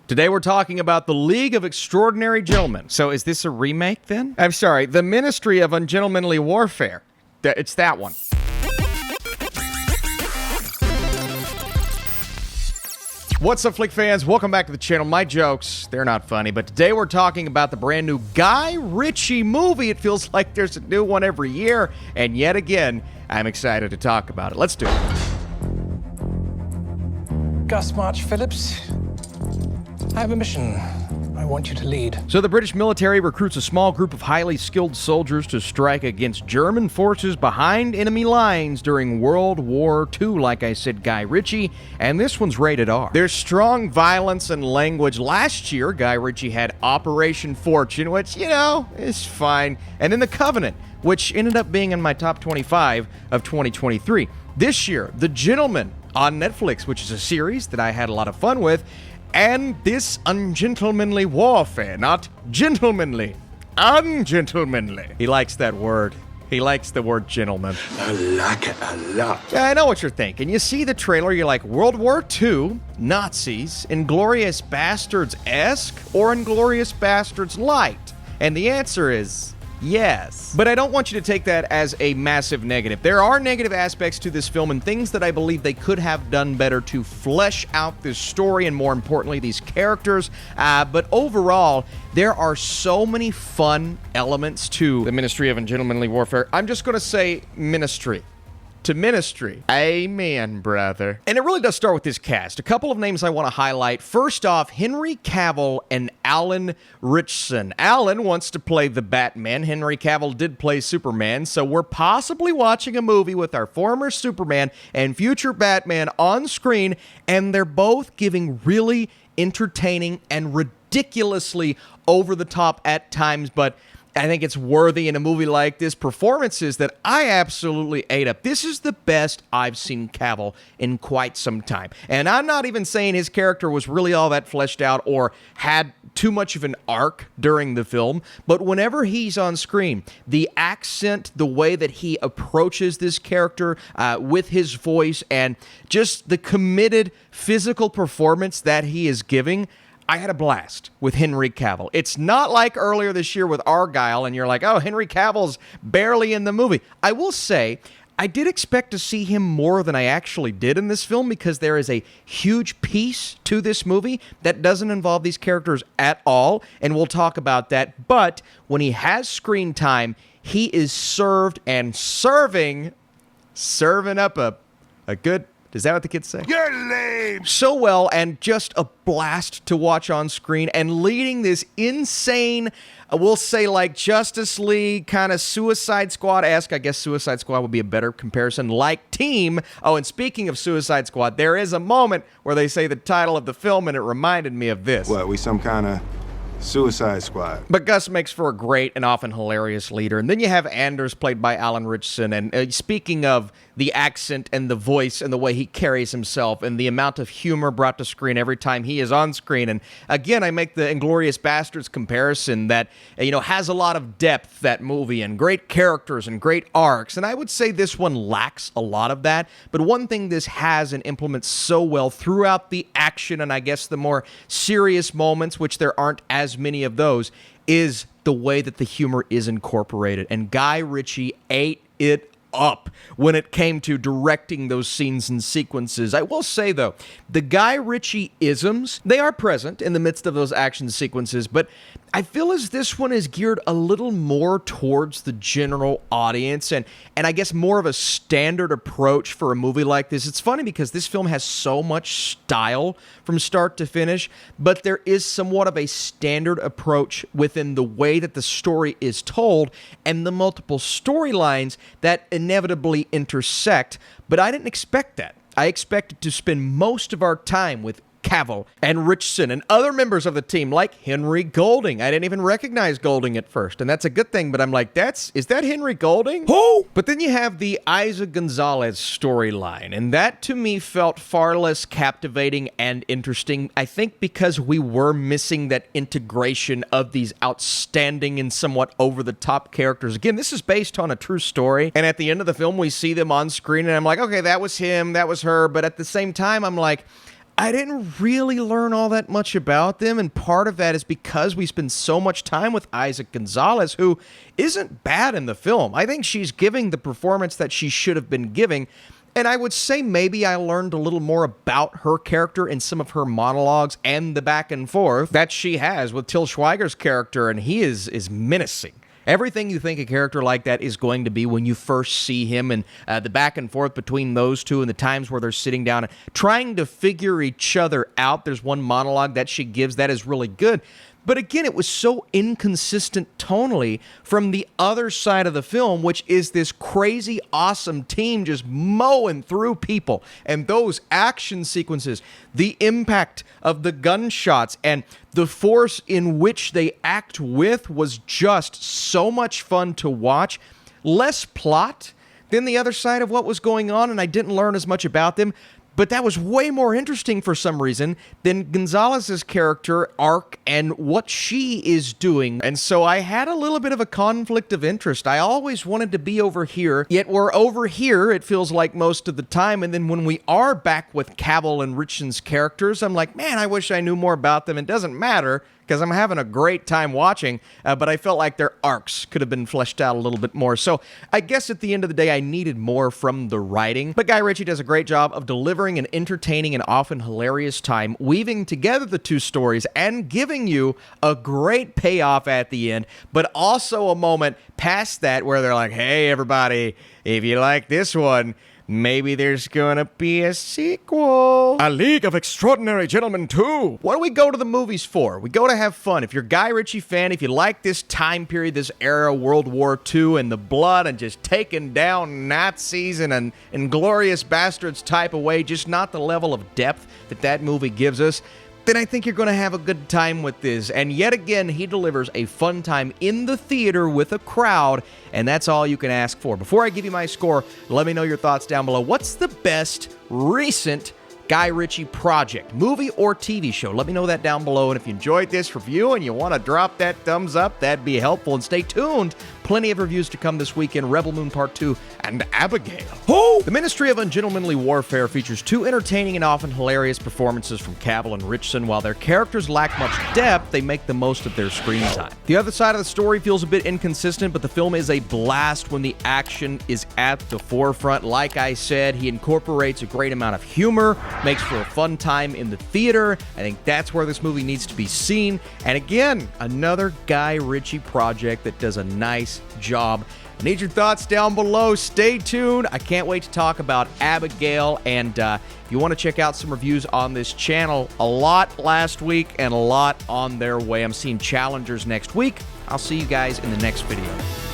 Today we're talking about the League of Extraordinary Gentlemen. So is this a remake then? I'm sorry, the Ministry of Ungentlemanly Warfare. It's that one. What's up, Flick fans? Welcome back to the channel. My jokes, they're not funny, but today we're talking about the brand new Guy Ritchie movie. It feels like there's a new one every year, and yet again, I'm excited to talk about it. Let's do it. Gus March Phillips, I have a mission I want you to lead. So the British military recruits a small group of highly skilled soldiers to strike against German forces behind enemy lines during World War II, like I said, Guy Ritchie, and this one's rated R. There's strong violence and language. Last year, Guy Ritchie had Operation Fortune, which, you know, is fine, and then The Covenant, which ended up being in my top 25 of 2023. This year, The Gentleman on Netflix, which is a series that I had a lot of fun with, and this Ungentlemanly Warfare, not gentlemanly, ungentlemanly. He likes that word. He likes the word gentleman. I like it a lot. Yeah, I know what you're thinking. You see the trailer, you're like, World War II, Nazis, Inglourious Bastards-esque, or Inglourious Bastards light? And the answer is yes. But I don't want you to take that as a massive negative. There are negative aspects to this film and things that I believe they could have done better to flesh out this story and, more importantly, these characters. But overall, there are so many fun elements to the Ministry of Ungentlemanly Warfare. I'm just going to say ministry. To ministry. Amen, brother. And it really does start with this cast. A couple of names I want to highlight. First off, Henry Cavill and Cavill Ritchson. Alan wants to play the Batman. Henry Cavill did play Superman, so we're possibly watching a movie with our former Superman and future Batman on screen, and they're both giving really entertaining and ridiculously over-the-top at times, but I think it's worthy in a movie like this. Performances that I absolutely ate up. This is the best I've seen Cavill in quite some time. And I'm not even saying his character was really all that fleshed out or had too much of an arc during the film, but whenever he's on screen, the accent, the way that he approaches this character with his voice, and just the committed physical performance that he is giving, I had a blast with Henry Cavill. It's not like earlier this year with Argyle, and you're like, oh, Henry Cavill's barely in the movie. I will say, I did expect to see him more than I actually did in this film because there is a huge piece to this movie that doesn't involve these characters at all, and we'll talk about that. But when he has screen time, he is served and serving up a good... Is that what the kids say? You're lame! So well, and just a blast to watch on screen, and leading this insane, we'll say like Justice League, kind of Suicide Squad-esque, I guess Suicide Squad would be a better comparison, like team. Oh, and speaking of Suicide Squad, there is a moment where they say the title of the film, and it reminded me of this. What, we some kind of Suicide Squad? But Gus makes for a great and often hilarious leader. And then you have Anders, played by Cavill Ritchson. And speaking of the accent and the voice and the way he carries himself and the amount of humor brought to screen every time he is on screen. And again, I make the Inglourious Bastards comparison that, you know, has a lot of depth, that movie, and great characters and great arcs. And I would say this one lacks a lot of that. But one thing this has and implements so well throughout the action and I guess the more serious moments, which there aren't as many of those, is the way that the humor is incorporated. And Guy Ritchie ate it up when it came to directing those scenes and sequences. I will say, though, the Guy Ritchie isms, they are present in the midst of those action sequences, but I feel as this one is geared a little more towards the general audience and I guess more of a standard approach for a movie like this. It's funny because this film has so much style from start to finish, but there is somewhat of a standard approach within the way that the story is told and the multiple storylines that inevitably intersect, but I didn't expect that. I expected to spend most of our time with Cavill and Ritchson and other members of the team like Henry Golding. I didn't even recognize Golding at first, and that's a good thing, but I'm like, is that Henry Golding? Who? But then you have the Eiza González storyline, and that to me felt far less captivating and interesting, I think because we were missing that integration of these outstanding and somewhat over-the-top characters. Again, this is based on a true story, and at the end of the film, we see them on screen, and I'm like, okay, that was him, that was her, but at the same time, I'm like, I didn't really learn all that much about them, and part of that is because we spend so much time with Eiza González, who isn't bad in the film. I think she's giving the performance that she should have been giving, and I would say maybe I learned a little more about her character in some of her monologues and the back and forth that she has with Til Schweiger's character, and he is menacing. Everything you think a character like that is going to be when you first see him, and the back and forth between those two and the times where they're sitting down and trying to figure each other out. There's one monologue that she gives that is really good. But again, it was so inconsistent tonally from the other side of the film, which is this crazy, awesome team just mowing through people. And those action sequences, the impact of the gunshots, and the force in which they act with was just so much fun to watch. Less plot than the other side of what was going on, and I didn't learn as much about them. But that was way more interesting for some reason than González's character arc and what she is doing. And so I had a little bit of a conflict of interest. I always wanted to be over here, yet we're over here, it feels like most of the time. And then when we are back with Cavill and Ritchson's characters, I'm like, man, I wish I knew more about them. It doesn't matter, because I'm having a great time watching, but I felt like their arcs could have been fleshed out a little bit more. So I guess at the end of the day, I needed more from the writing. But Guy Ritchie does a great job of delivering an entertaining and often hilarious time, weaving together the two stories and giving you a great payoff at the end, but also a moment past that where they're like, hey, everybody, if you like this one, maybe there's gonna be a sequel. A League of Extraordinary Gentlemen 2. What do we go to the movies for? We go to have fun. If you're a Guy Ritchie fan, if you like this time period, this era, World War II, and the blood and just taking down Nazis in an Inglourious Bastards type of way, just not the level of depth that movie gives us, then I think you're going to have a good time with this. And yet again, he delivers a fun time in the theater with a crowd, and that's all you can ask for. Before I give you my score, let me know your thoughts down below. What's the best recent Guy Ritchie project, movie or TV show? Let me know that down below. And if you enjoyed this review and you want to drop that thumbs up, that'd be helpful. And stay tuned. Plenty of reviews to come this weekend. Rebel Moon Part 2 and Abigail. Oh! The Ministry of Ungentlemanly Warfare features two entertaining and often hilarious performances from Cavill and Ritchson. While their characters lack much depth, they make the most of their screen time. The other side of the story feels a bit inconsistent, but the film is a blast when the action is at the forefront. Like I said, he incorporates a great amount of humor, makes for a fun time in the theater. I think that's where this movie needs to be seen. And again, another Guy Ritchie project that does a nice job. I need your thoughts down below. Stay tuned. I can't wait to talk about Abigail. And if you want to check out some reviews on this channel, a lot last week and a lot on their way. I'm seeing Challengers next week. I'll see you guys in the next video.